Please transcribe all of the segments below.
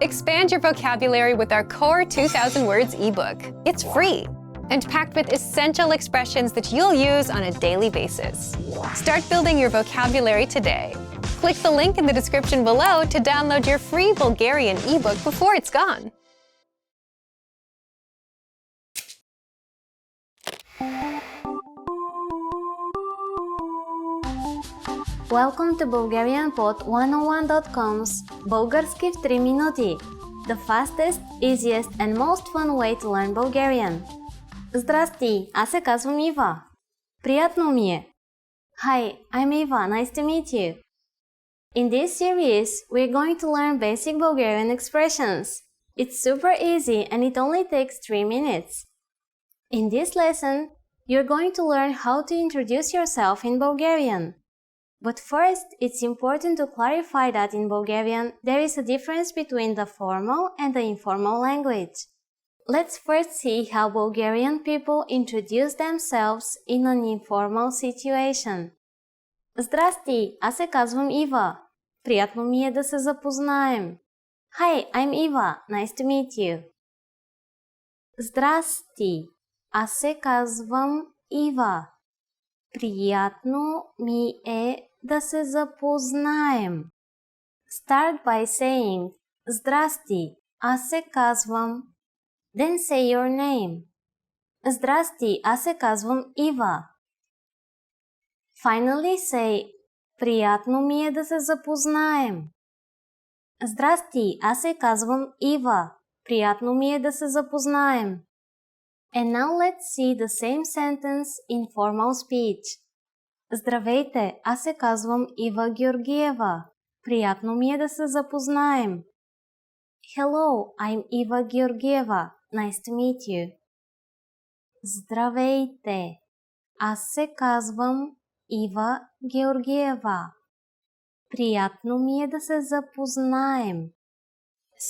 Expand your vocabulary with our Core 2000 Words ebook. It's free and packed with essential expressions that you'll use on a daily basis. Start building your vocabulary today. Click the link in the description below to download your free Bulgarian ebook before it's gone. Welcome to BulgarianPod101.com's Български в 3 минути, the fastest, easiest and most fun way to learn Bulgarian. Здрасти, аз се казвам Ива. Приятно ми е. Hi, I'm Eva. Nice to meet you. In this series, we're going to learn basic Bulgarian expressions. It's super easy and it only takes 3 minutes. In this lesson, you're going to learn how to introduce yourself in Bulgarian. But first, it's important to clarify that in Bulgarian, there is a difference between the formal and the informal language. Let's first see how Bulgarian people introduce themselves in an informal situation. Здрасти, аз се казвам Ива. Приятно ми е да се запознаем. Hi, I'm Eva. Nice to meet you. Здрасти, аз се казвам Ива. Приятно ми е да се запознаем. Start by saying Здрасти, аз се казвам. Then say your name. Здрасти, аз се казвам Ива. Finally say Приятно ми е да се запознаем. Здрасти, аз се казвам Ива. Приятно ми е да се запознаем. And now let's see the same sentence in formal speech. Здравейте, аз се казвам Ива Георгиева. Приятно ми е да се запознаем. Hello, I'm Eva Georgieva. Nice to meet you. Здравейте, аз се казвам Ива Георгиева. Приятно ми е да се запознаем.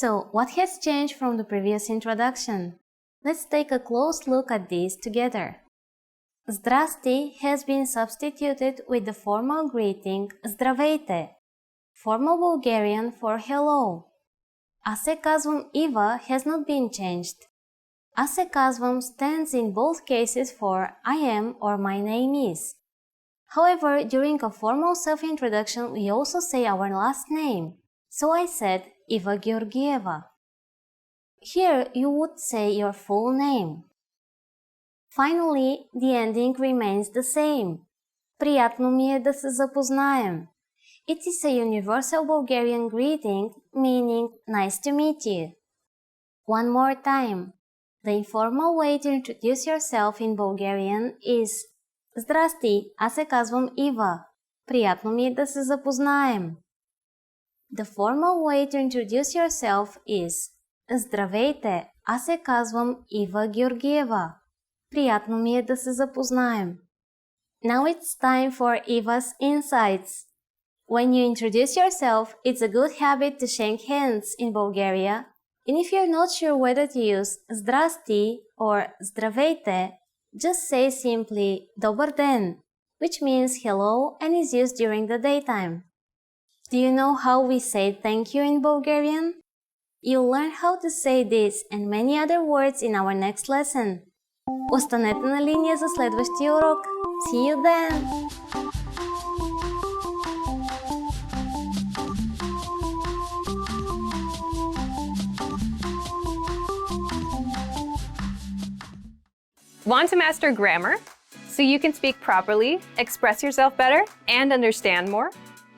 So, what has changed from the previous introduction? Let's take a close look at these together. Здрасти has been substituted with the formal greeting Здравейте, formal Bulgarian for hello. Аз се казвам Ива has not been changed. Аз се казвам stands in both cases for I am or my name is. However, during a formal self-introduction, we also say our last name. So I said Eva Georgieva. Here, you would say your full name. Finally, the ending remains the same. Приятно ми е да се запознаем. It is a universal Bulgarian greeting, meaning nice to meet you. One more time. The informal way to introduce yourself in Bulgarian is Здрасти, аз се казвам Ива. Приятно ми е да се запознаем. The formal way to introduce yourself is Здравейте, аз се казвам Ива Георгиева. Приятно ми е да се запознаем. Now it's time for Eva's insights. When you introduce yourself, it's a good habit to shake hands in Bulgaria. And if you're not sure whether to use Здрасти or Здравейте, just say simply Добър ден, which means hello and is used during the daytime. Do you know how we say thank you in Bulgarian? You'll learn how to say this and many other words in our next lesson. Останете на линия за следващия урок. See you then! Want to master grammar so you can speak properly, express yourself better, and understand more?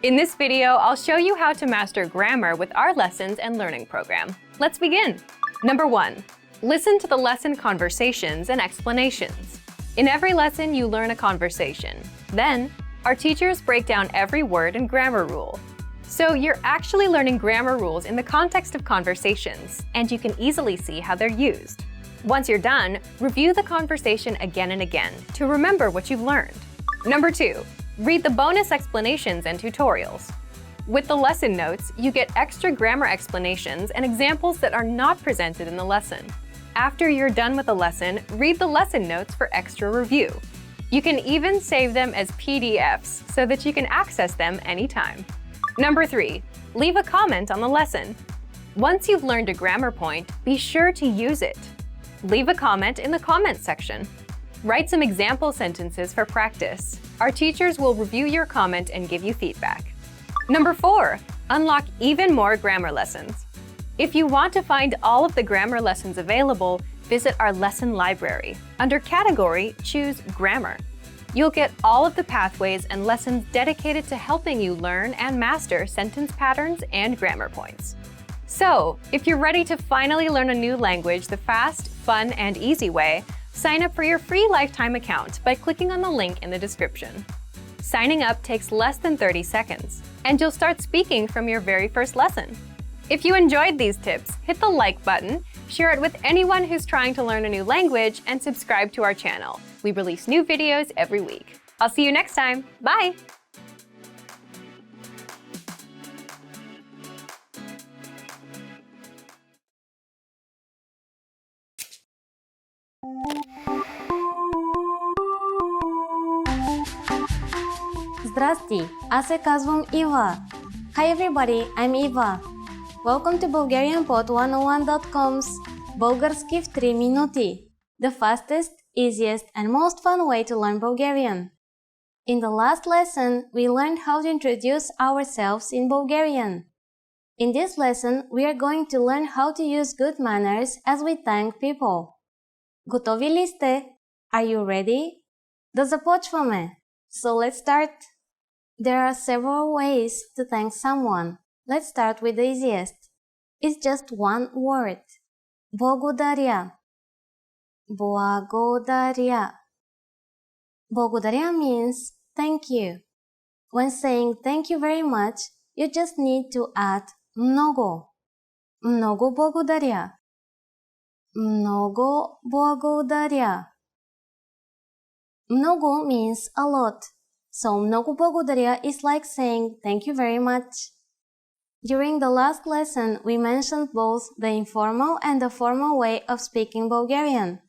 In this video, I'll show you how to master grammar with our lessons and learning program. Let's begin. Number 1. Listen to the lesson conversations and explanations. In every lesson, you learn a conversation. Then, our teachers break down every word and grammar rule. So you're actually learning grammar rules in the context of conversations, and you can easily see how they're used. Once you're done, review the conversation again and again to remember what you've learned. Number 2. Read the bonus explanations and tutorials. With the lesson notes, you get extra grammar explanations and examples that are not presented in the lesson. After you're done with the lesson, read the lesson notes for extra review. You can even save them as PDFs so that you can access them anytime. Number 3. Leave a comment on the lesson. Once you've learned a grammar point, be sure to use it. Leave a comment in the comments section. Write some example sentences for practice. Our teachers will review your comment and give you feedback. Number 4, unlock even more grammar lessons. If you want to find all of the grammar lessons available, visit our lesson library. Under Category, choose Grammar. You'll get all of the pathways and lessons dedicated to helping you learn and master sentence patterns and grammar points. So, if you're ready to finally learn a new language the fast, fun, and easy way, sign up for your free lifetime account by clicking on the link in the description. Signing up takes less than 30 seconds, and you'll start speaking from your very first lesson. If you enjoyed these tips, hit the like button, share it with anyone who's trying to learn a new language, and subscribe to our channel. We release new videos every week. I'll see you next time. Bye! Здрасти, аз се казвам Ива. Hi everybody, I'm Eva. Welcome to BulgarianPod101.com's Български в 3 минути, the fastest, easiest and most fun way to learn Bulgarian. In the last lesson, we learned how to introduce ourselves in Bulgarian. In this lesson, we are going to learn how to use good manners as we thank people. Готови ли сте? Are you ready? Да започваме! So let's start. There are several ways to thank someone. Let's start with the easiest. It's just one word. Благодаря. Благодаря. Благодаря means thank you. When saying thank you very much, you just need to add много. Много благодаря. Много благодаря. Много means a lot. So много благодаря is like saying thank you very much. During the last lesson, we mentioned both the informal and the formal way of speaking Bulgarian.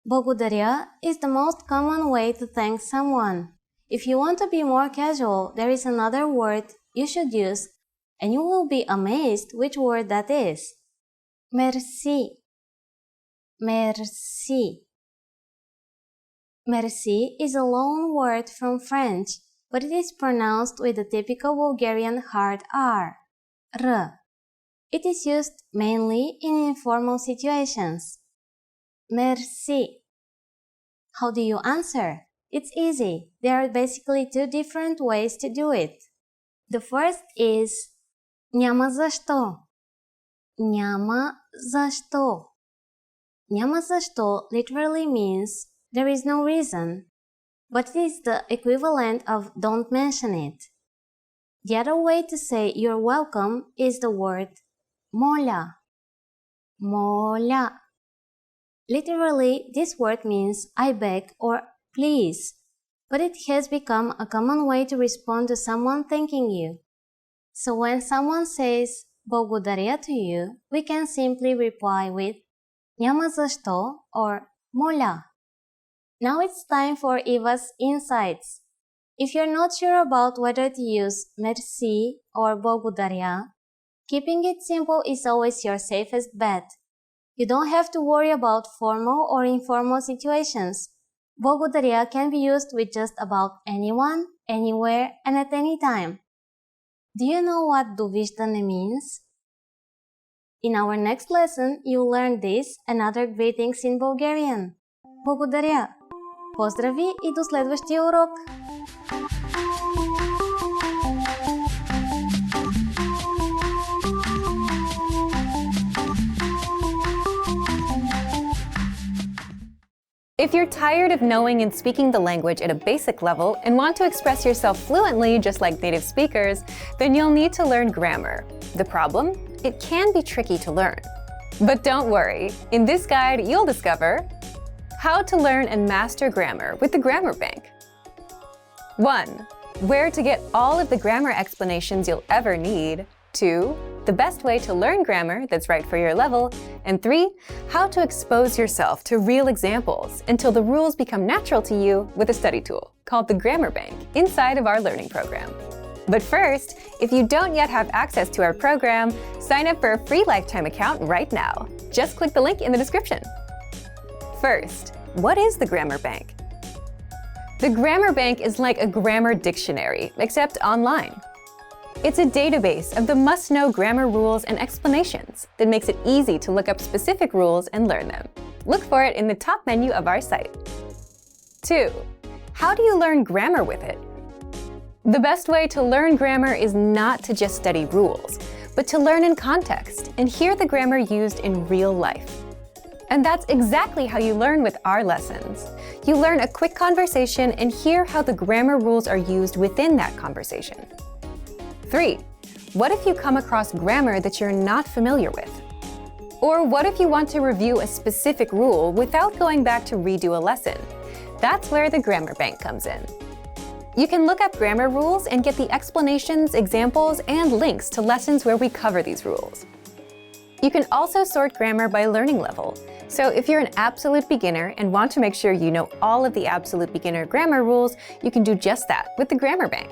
Благодаря is the most common way to thank someone. If you want to be more casual, there is another word you should use, and you will be amazed which word that is. Merci. Merci. Merci is a loan word from French, but it is pronounced with the typical Bulgarian hard R. R. It is used mainly in informal situations. Merci. How do you answer? It's easy. There are basically two different ways to do it. The first is няма защо. Няма защо. Няма защо literally means there is no reason, but it is the equivalent of don't mention it. The other way to say you're welcome is the word моля. Моля. Literally, this word means I beg or please, but it has become a common way to respond to someone thanking you. So when someone says благодаря to you, we can simply reply with няма защо or моля. Now it's time for Eva's insights. If you're not sure about whether to use merci or благодаря, keeping it simple is always your safest bet. You don't have to worry about formal or informal situations. Благодаря can be used with just about anyone, anywhere, and at any time. Do you know what довиждане means? In our next lesson, you'll learn this and other greetings in Bulgarian. Благодаря! Поздрави и до следващия урок! If you're tired of knowing and speaking the language at a basic level and want to express yourself fluently just like native speakers, then you'll need to learn grammar. The problem? It can be tricky to learn. But don't worry, in this guide you'll discover how to learn and master grammar with the Grammar Bank. 1. Where to get all of the grammar explanations you'll ever need. 2. The best way to learn grammar that's right for your level. And 3. How to expose yourself to real examples until the rules become natural to you with a study tool called the Grammar Bank inside of our learning program. But first, if you don't yet have access to our program, sign up for a free lifetime account right now. Just click the link in the description. First, what is the Grammar Bank? The Grammar Bank is like a grammar dictionary, except online. It's a database of the must-know grammar rules and explanations that makes it easy to look up specific rules and learn them. Look for it in the top menu of our site. 2. How do you learn grammar with it? The best way to learn grammar is not to just study rules, but to learn in context and hear the grammar used in real life. And that's exactly how you learn with our lessons. You learn a quick conversation and hear how the grammar rules are used within that conversation. 3. What if you come across grammar that you're not familiar with? Or what if you want to review a specific rule without going back to redo a lesson? That's where the Grammar Bank comes in. You can look up grammar rules and get the explanations, examples, and links to lessons where we cover these rules. You can also sort grammar by learning level. So if you're an absolute beginner and want to make sure you know all of the absolute beginner grammar rules, you can do just that with the Grammar Bank.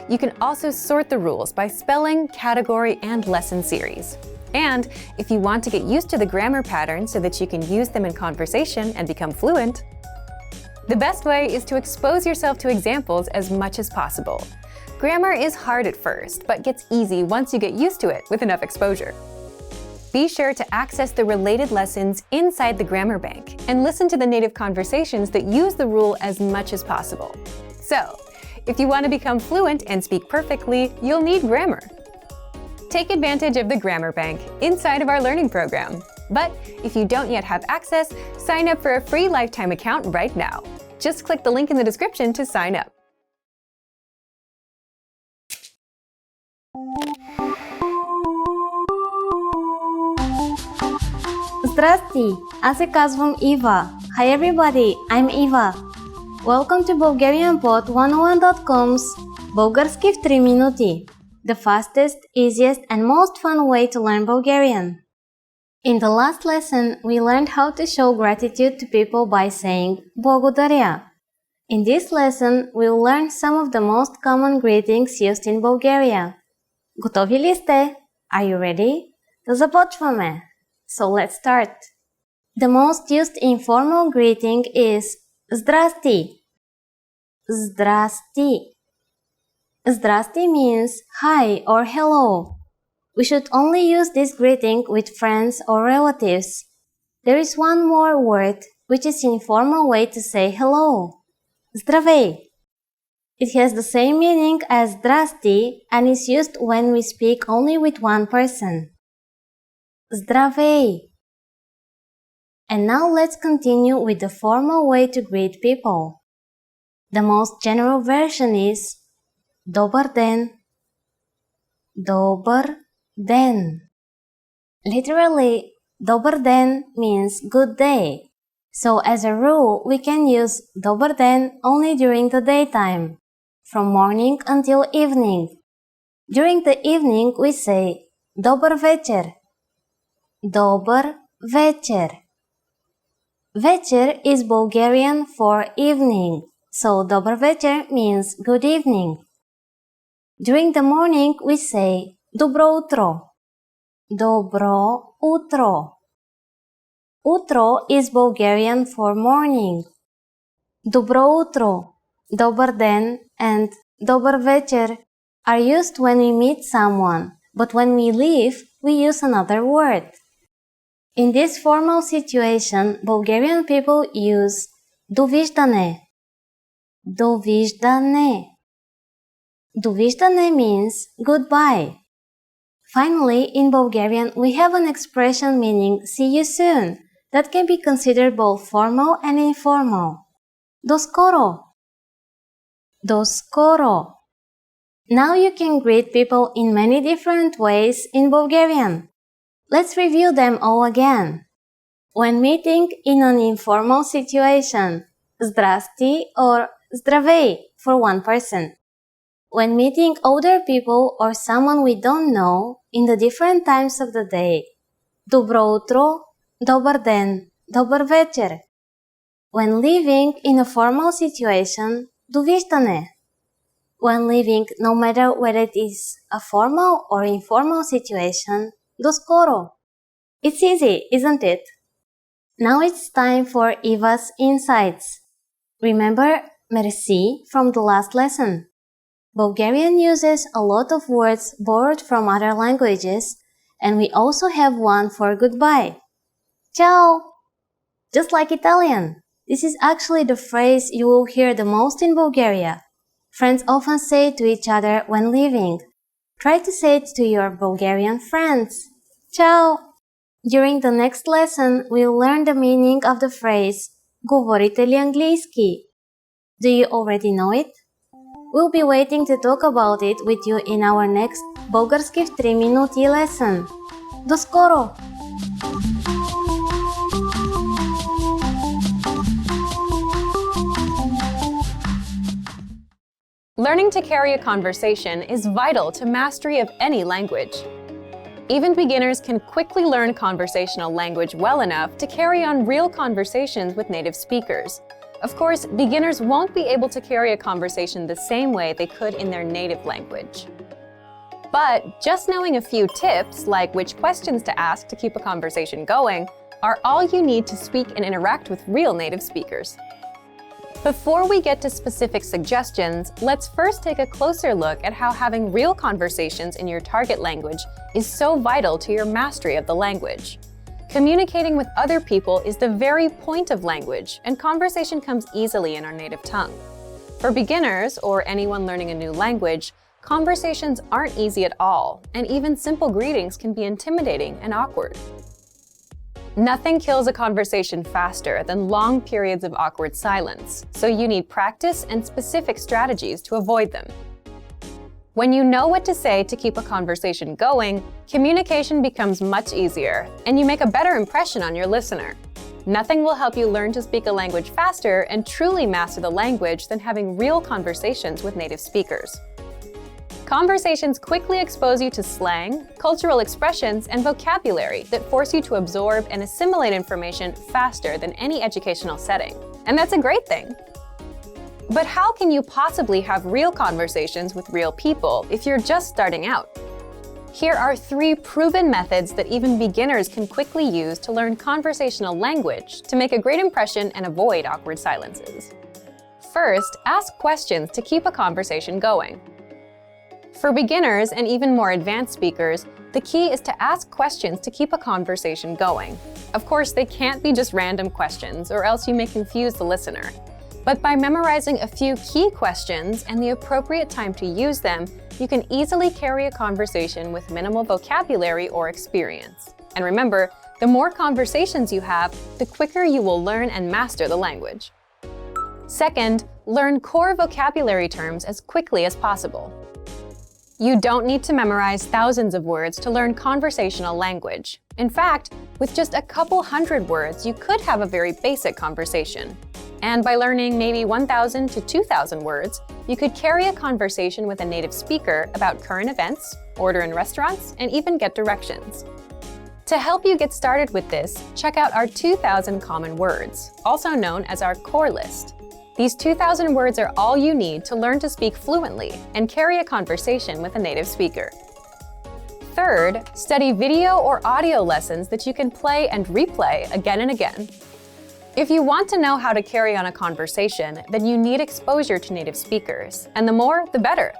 You can also sort the rules by spelling, category, and lesson series. And if you want to get used to the grammar patterns so that you can use them in conversation and become fluent, the best way is to expose yourself to examples as much as possible. Grammar is hard at first, but gets easy once you get used to it with enough exposure. Be sure to access the related lessons inside the Grammar Bank and listen to the native conversations that use the rule as much as possible. So, if you want to become fluent and speak perfectly, you'll need grammar. Take advantage of the Grammar Bank inside of our learning program. But if you don't yet have access, sign up for a free lifetime account right now. Just click the link in the description to sign up. Здрасти! Аз се казвам Ива. Hi everybody, I'm Eva. Welcome to BulgarianPod101.com's Български в 3 минути. The fastest, easiest and most fun way to learn Bulgarian. In the last lesson, we learned how to show gratitude to people by saying Благодаря. In this lesson, we'll learn some of the most common greetings used in Bulgaria. Готови ли сте? Are you ready? Да започваме! So let's start. The most used informal greeting is Здрасти. Здрасти. Здрасти means hi or hello. We should only use this greeting with friends or relatives. There is one more word, which is an informal way to say hello. Здравей. It has the same meaning as здрасти and is used when we speak only with one person. Здравей. And now let's continue with the formal way to greet people. The most general version is Добър ден. Добър ден. Literally, Добър ден means good day. So as a rule, we can use Добър ден only during the daytime, from morning until evening. During the evening, we say Добър вечер. Добър вечер. Вечер is Bulgarian for evening, so Добър вечер means good evening. During the morning, we say Добро утро. Добро утро. Утро is Bulgarian for morning. Добро утро, Добър ден, and Добър вечер are used when we meet someone, but when we leave, we use another word. In this formal situation, Bulgarian people use Довиждане. Довиждане. Довиждане means goodbye. Finally, in Bulgarian, we have an expression meaning see you soon that can be considered both formal and informal. До скоро. До скоро. Now you can greet people in many different ways in Bulgarian. Let's review them all again. When meeting in an informal situation, Здрасти or Здравей for one person. When meeting older people or someone we don't know in the different times of the day, Добро утро, Добър ден, Добър вечер. When living in a formal situation, Довиждане. When living, no matter whether it is a formal or informal situation, do skoro. It's easy, isn't it? Now it's time for Eva's insights. Remember merci from the last lesson. Bulgarian uses a lot of words borrowed from other languages, and we also have one for goodbye. Ciao! Just like Italian, this is actually the phrase you will hear the most in Bulgaria. Friends often say it to each other when leaving. Try to say it to your Bulgarian friends. Ciao! During the next lesson, we'll learn the meaning of the phrase Говорите ли английски? Do you already know it? We'll be waiting to talk about it with you in our next Български в 3 минути lesson. До скоро! Learning to carry a conversation is vital to mastery of any language. Even beginners can quickly learn conversational language well enough to carry on real conversations with native speakers. Of course, beginners won't be able to carry a conversation the same way they could in their native language. But just knowing a few tips, like which questions to ask to keep a conversation going, are all you need to speak and interact with real native speakers. Before we get to specific suggestions, let's first take a closer look at how having real conversations in your target language is so vital to your mastery of the language. Communicating with other people is the very point of language, and conversation comes easily in our native tongue. For beginners, or anyone learning a new language, conversations aren't easy at all, and even simple greetings can be intimidating and awkward. Nothing kills a conversation faster than long periods of awkward silence, so you need practice and specific strategies to avoid them. When you know what to say to keep a conversation going, communication becomes much easier, and you make a better impression on your listener. Nothing will help you learn to speak a language faster and truly master the language than having real conversations with native speakers. Conversations quickly expose you to slang, cultural expressions, and vocabulary that force you to absorb and assimilate information faster than any educational setting. And that's a great thing. But how can you possibly have real conversations with real people if you're just starting out? Here are 3 proven methods that even beginners can quickly use to learn conversational language to make a great impression and avoid awkward silences. First, ask questions to keep a conversation going. For beginners and even more advanced speakers, the key is to ask questions to keep a conversation going. Of course, they can't be just random questions, or else you may confuse the listener. But by memorizing a few key questions and the appropriate time to use them, you can easily carry a conversation with minimal vocabulary or experience. And remember, the more conversations you have, the quicker you will learn and master the language. Second, learn core vocabulary terms as quickly as possible. You don't need to memorize thousands of words to learn conversational language. In fact, with just a couple hundred words, you could have a very basic conversation. And by learning maybe 1,000 to 2,000 words, you could carry a conversation with a native speaker about current events, order in restaurants, and even get directions. To help you get started with this, check out our 2,000 common words, also known as our core list. These 2,000 words are all you need to learn to speak fluently and carry a conversation with a native speaker. Third, study video or audio lessons that you can play and replay again and again. If you want to know how to carry on a conversation, then you need exposure to native speakers, and the more, the better.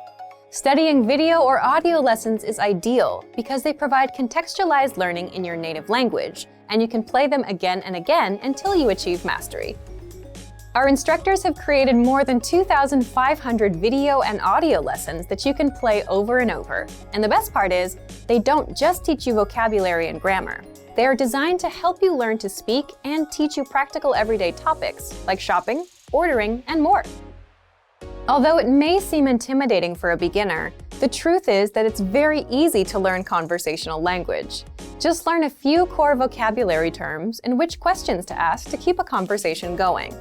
Studying video or audio lessons is ideal because they provide contextualized learning in your native language, and you can play them again and again until you achieve mastery. Our instructors have created more than 2,500 video and audio lessons that you can play over and over. And the best part is, they don't just teach you vocabulary and grammar. They are designed to help you learn to speak and teach you practical everyday topics like shopping, ordering, and more. Although it may seem intimidating for a beginner, the truth is that it's very easy to learn conversational language. Just learn a few core vocabulary terms and which questions to ask to keep a conversation going.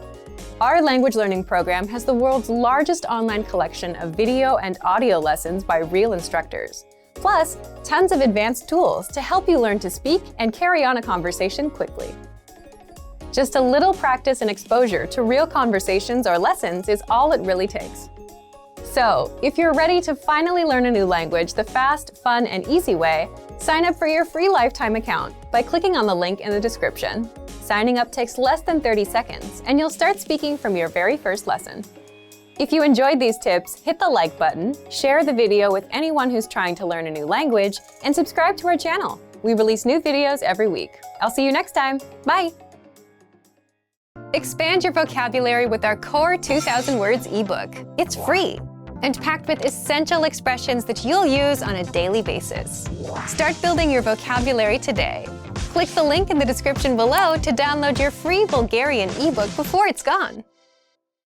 Our language learning program has the world's largest online collection of video and audio lessons by real instructors, plus tons of advanced tools to help you learn to speak and carry on a conversation quickly. Just a little practice and exposure to real conversations or lessons is all it really takes. So, if you're ready to finally learn a new language the fast, fun, and easy way, sign up for your free lifetime account by clicking on the link in the description. Signing up takes less than 30 seconds, and you'll start speaking from your very first lesson. If you enjoyed these tips, hit the like button, share the video with anyone who's trying to learn a new language, and subscribe to our channel. We release new videos every week. I'll see you next time. Bye! Expand your vocabulary with our Core 2000 Words ebook. It's free and packed with essential expressions that you'll use on a daily basis. Start building your vocabulary today. Click the link in the description below to download your free Bulgarian ebook before it's gone.